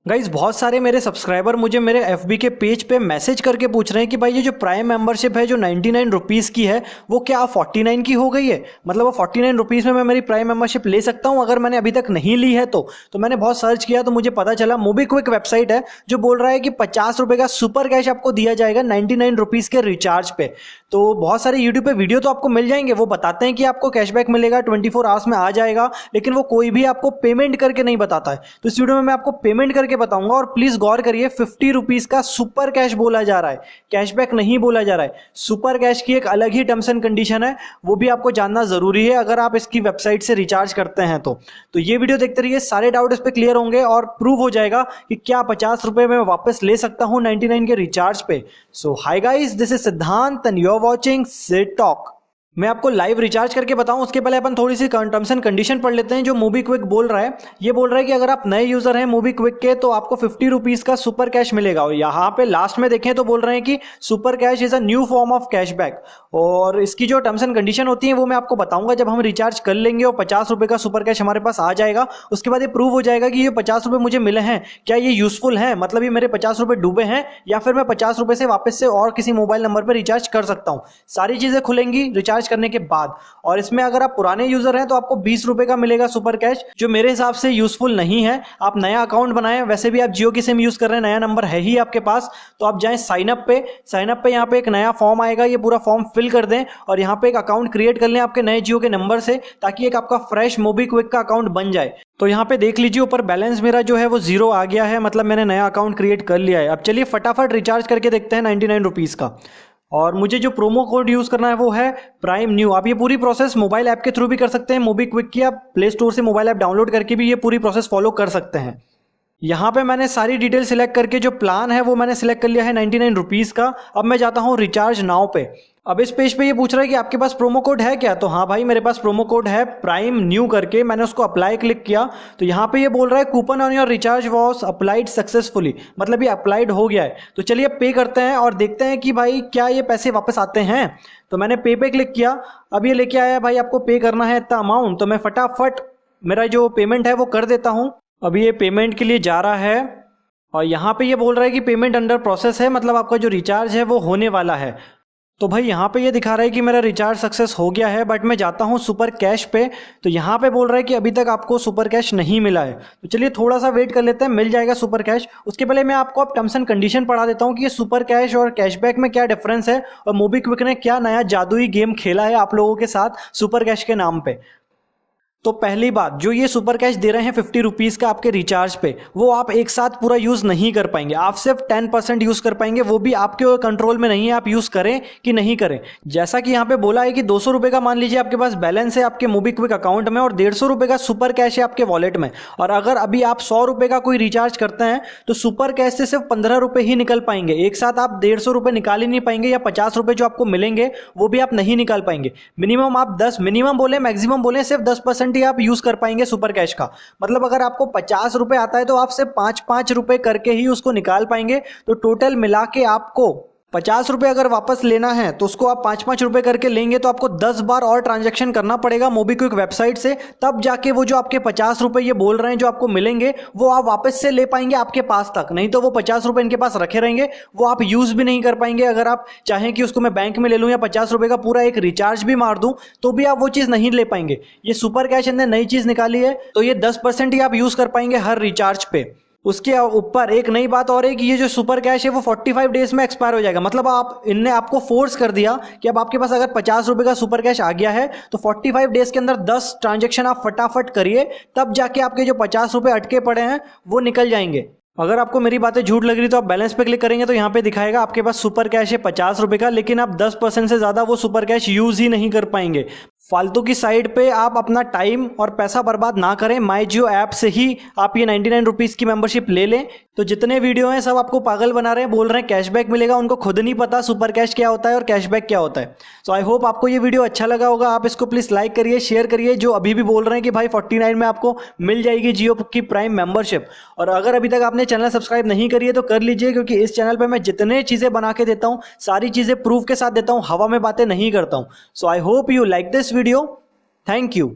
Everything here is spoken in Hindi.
गाइज बहुत सारे मेरे सब्सक्राइबर मुझे मेरे FB के पेज पे मैसेज करके पूछ रहे हैं कि भाई ये जो प्राइम मेंबरशिप है जो 99 रुपीज़ की है वो क्या 49 की हो गई है। मतलब वो 49 रुपीज़ में मैं मेरी प्राइम मेंबरशिप ले सकता हूँ अगर मैंने अभी तक नहीं ली है तो मैंने बहुत सर्च किया तो मुझे पता चला मोबीक्विक वेबसाइट है जो बोल रहा है कि 50 रुपये का सुपर कैश आपको दिया जाएगा 99 रुपीज़ के रिचार्ज पे। तो बहुत सारे यूट्यूब पे वीडियो तो आपको मिल जाएंगे, वो बताते हैं कि आपको कैशबैक मिलेगा 24 आवर्स में आ जाएगा, लेकिन वो कोई भी आपको पेमेंट करके नहीं बताता है। तो इस वीडियो में मैं आपको पेमेंट करके बताऊंगा और प्लीज गौर करिए 50 रुपीज का सुपर कैश बोला जा रहा है, कैशबैक नहीं बोला जा रहा है। सुपर कैश की एक अलग ही टर्म्स एंड कंडीशन है, वो भी आपको जानना जरूरी है अगर आप इसकी वेबसाइट से रिचार्ज करते हैं तो ये वीडियो देखते रहिए, सारे डाउट इस पर क्लियर होंगे और प्रूव हो जाएगा कि क्या 50 रुपए में वापस ले सकता हूं 99 के रिचार्ज पे। So hi guys, this is Siddhant and you are watching Sid talk. मैं आपको लाइव रिचार्ज करके बताऊं उसके पहले अपन थोड़ी सी टर्म्स एंड कंडीशन पढ़ लेते हैं जो मोबीक्विक बोल रहा है। ये बोल रहा है कि अगर आप नए यूजर हैं मोबीक्विक के तो आपको 50 रुपीज का सुपर कैश मिलेगा, और यहाँ पे लास्ट में देखें तो बोल रहे हैं कि super cash is a new form of cashback. और इसकी जो टर्म्स एंड कंडीशन होती है वो मैं आपको बताऊंगा जब हम रिचार्ज कर लेंगे और 50 रुपए का सुपर कैश हमारे पास आ जाएगा। उसके बाद ये प्रूव हो जाएगा कि ये 50 रुपए मुझे मिले हैं क्या ये यूजफुल है, मतलब ये मेरे 50 रुपए डूबे हैं या फिर मैं 50 रुपए से वापस से और किसी मोबाइल नंबर पर रिचार्ज कर सकता हूँ। सारी चीजें खुलेंगी रिचार्ज करने के बाद। और इसमें अगर आप पुराने यूजर हैं तो आपको 20 रुपए का मिलेगा सुपर कैश, जो मेरे हिसाब से यूजफुल नहीं है। आप नया अकाउंट बनाएं, वैसे भी आप जियो की सिम यूज कर रहे हैं, नया नंबर है ही आपके पास, तो आप जाएं साइन अप पे यहाँ पे एक नया फॉर्म आएगा, ये पूरा फॉर्म फिल कर दें और यहाँ पे एक अकाउंट क्रिएट कर लें आपके नए जियो के नंबर से, ताकि एक आपका फ्रेश मोबीक्विक का अकाउंट बन जाए। तो यहाँ पे देख लीजिए ऊपर बैलेंस मेरा जो है वो 0 आ गया है, मतलब मैंने नया अकाउंट क्रिएट कर लिया है। अब चलिए फटाफट रिचार्ज करके देखते हैं 99 रुपीज़ का। और मुझे जो प्रोमो कोड यूज करना है वो है प्राइम न्यू। आप ये पूरी प्रोसेस मोबाइल ऐप के थ्रू भी कर सकते हैं, मोबीक्विक की आप प्ले स्टोर से मोबाइल ऐप डाउनलोड करके भी ये पूरी प्रोसेस फॉलो कर सकते हैं। यहाँ पे मैंने सारी डिटेल सिलेक्ट करके जो प्लान है वो मैंने सिलेक्ट कर लिया है 99 रुपीज़ का। अब मैं जाता हूँ रिचार्ज नाउ पे। अब इस पेज पे ये पूछ रहा है कि आपके पास प्रोमो कोड है क्या, तो हाँ भाई मेरे पास प्रोमो कोड है प्राइम न्यू करके, मैंने उसको अप्लाई क्लिक किया तो यहाँ पे ये बोल रहा है coupon on your recharge was applied successfully, मतलब ये अप्लाइड हो गया है। तो चलिए पे करते हैं और देखते हैं कि भाई क्या ये पैसे वापस आते हैं। तो मैंने पे क्लिक किया, अब ये लेके आया भाई आपको पे करना है इतना अमाउंट, तो मैं फटाफट मेरा जो पेमेंट है वो कर देता हूँ। अब ये पेमेंट के लिए जा रहा है और यहाँ पे ये बोल रहा है कि पेमेंट अंडर प्रोसेस है, मतलब आपका जो रिचार्ज है वो होने वाला है। तो भाई यहाँ पे ये दिखा रहा है कि मेरा रिचार्ज सक्सेस हो गया है, बट मैं जाता हूँ सुपर कैश पे तो यहाँ पे बोल रहा है कि अभी तक आपको सुपर कैश नहीं मिला है। तो चलिए थोड़ा सा वेट कर लेते हैं, मिल जाएगा सुपर कैश। उसके पहले मैं आपको अब टर्म्स एंड कंडीशन पढ़ा देता हूँ कि ये सुपर कैश और कैशबैक में क्या डिफरेंस है और मोबीक्विक ने क्या नया जादुई गेम खेला है आप लोगों के साथ सुपर कैश के नाम पे। तो पहली बात, जो ये सुपर कैश दे रहे हैं 50 रुपीज़ का आपके रिचार्ज पे, वो आप एक साथ पूरा यूज़ नहीं कर पाएंगे, आप सिर्फ 10% यूज़ कर पाएंगे, वो भी आपके कंट्रोल में नहीं है आप यूज़ करें कि नहीं करें। जैसा कि यहाँ पे बोला है कि 200 रुपये का मान लीजिए आपके पास बैलेंस है आपके मोबीक्विक अकाउंट में और 150 रुपये का सुपर कैश है आपके वॉलेट में, और अगर अभी आप 100 रुपये का कोई रिचार्ज करते हैं तो सुपर कैश से सिर्फ 15 रुपये ही निकल पाएंगे, एक साथ आप 150 रुपये निकाल ही नहीं पाएंगे, या 50 रुपये जो आपको मिलेंगे वो भी आप नहीं निकाल पाएंगे। मिनिमम आप 10, मिनिमम बोले मैक्सिमम बोले सिर्फ 10% ही आप यूज़ कर पाएंगे सुपर कैश का। मतलब अगर आपको 50 रुपए आता है तो आप सिर्फ 5-5 रुपए करके ही उसको निकाल पाएंगे। तो टोटल मिला के आपको 50 रुपए अगर वापस लेना है तो उसको आप 5-5 रुपए करके लेंगे तो आपको 10 बार और ट्रांजैक्शन करना पड़ेगा मोबीक्विक वेबसाइट से, तब जाके वो जो आपके 50 रुपए ये बोल रहे हैं जो आपको मिलेंगे वो आप वापस से ले पाएंगे आपके पास तक। नहीं तो वो 50 रुपए इनके पास रखे रहेंगे, वो आप यूज भी नहीं कर पाएंगे। अगर आप चाहें कि उसको मैं बैंक में ले लूँ या 50 रुपए का पूरा एक रिचार्ज भी मार दूं तो भी आप वो चीज़ नहीं ले पाएंगे। ये सुपर कैश ने नई चीज़ निकाली है, तो ये 10% ही आप यूज कर पाएंगे हर रिचार्ज पे। उसके ऊपर एक नई बात और है कि ये जो सुपर कैश है वो 45 डेज में एक्सपायर हो जाएगा। मतलब इनने आपको फोर्स कर दिया कि अब आपके पास अगर 50 रुपए का सुपर कैश आ गया है तो 45 डेज के अंदर 10 ट्रांजैक्शन आप फटाफट करिए, तब जाके आपके जो 50 रुपए अटके पड़े हैं वो निकल जाएंगे। अगर आपको मेरी बातें झूठ लग रही तो आप बैलेंस पे क्लिक करेंगे तो यहाँ पे दिखाएगा आपके पास सुपर कैश है 50 रुपए का, लेकिन आप 10% से ज़्यादा वो सुपर कैश यूज़ ही नहीं कर पाएंगे। फालतू की साइट पे आप अपना टाइम और पैसा बर्बाद ना करें, माई जियो ऐप से ही आप ये 99 रुपीज़ की मेंबरशिप ले लें। तो जितने वीडियो हैं सब आपको पागल बना रहे हैं, बोल रहे हैं कैशबैक मिलेगा, उनको खुद नहीं पता सुपर कैश क्या होता है और कैशबैक क्या होता है। सो आई होप आपको ये वीडियो अच्छा लगा होगा। आप इसको प्लीज़ लाइक करिए, शेयर करिए, जो अभी भी बोल रहे हैं कि भाई 49 में आपको मिल जाएगी जियो की प्राइम मेंबरशिप। और अगर अभी तक आपने चैनल सब्सक्राइब नहीं करी है तो कर लीजिए, क्योंकि इस चैनल पर मैं जितने चीज़ें बना के देता हूँ सारी चीज़ें प्रूफ के साथ देता हूँ, हवा में बातें नहीं करता हूँ। So I hope you like this video. Thank you.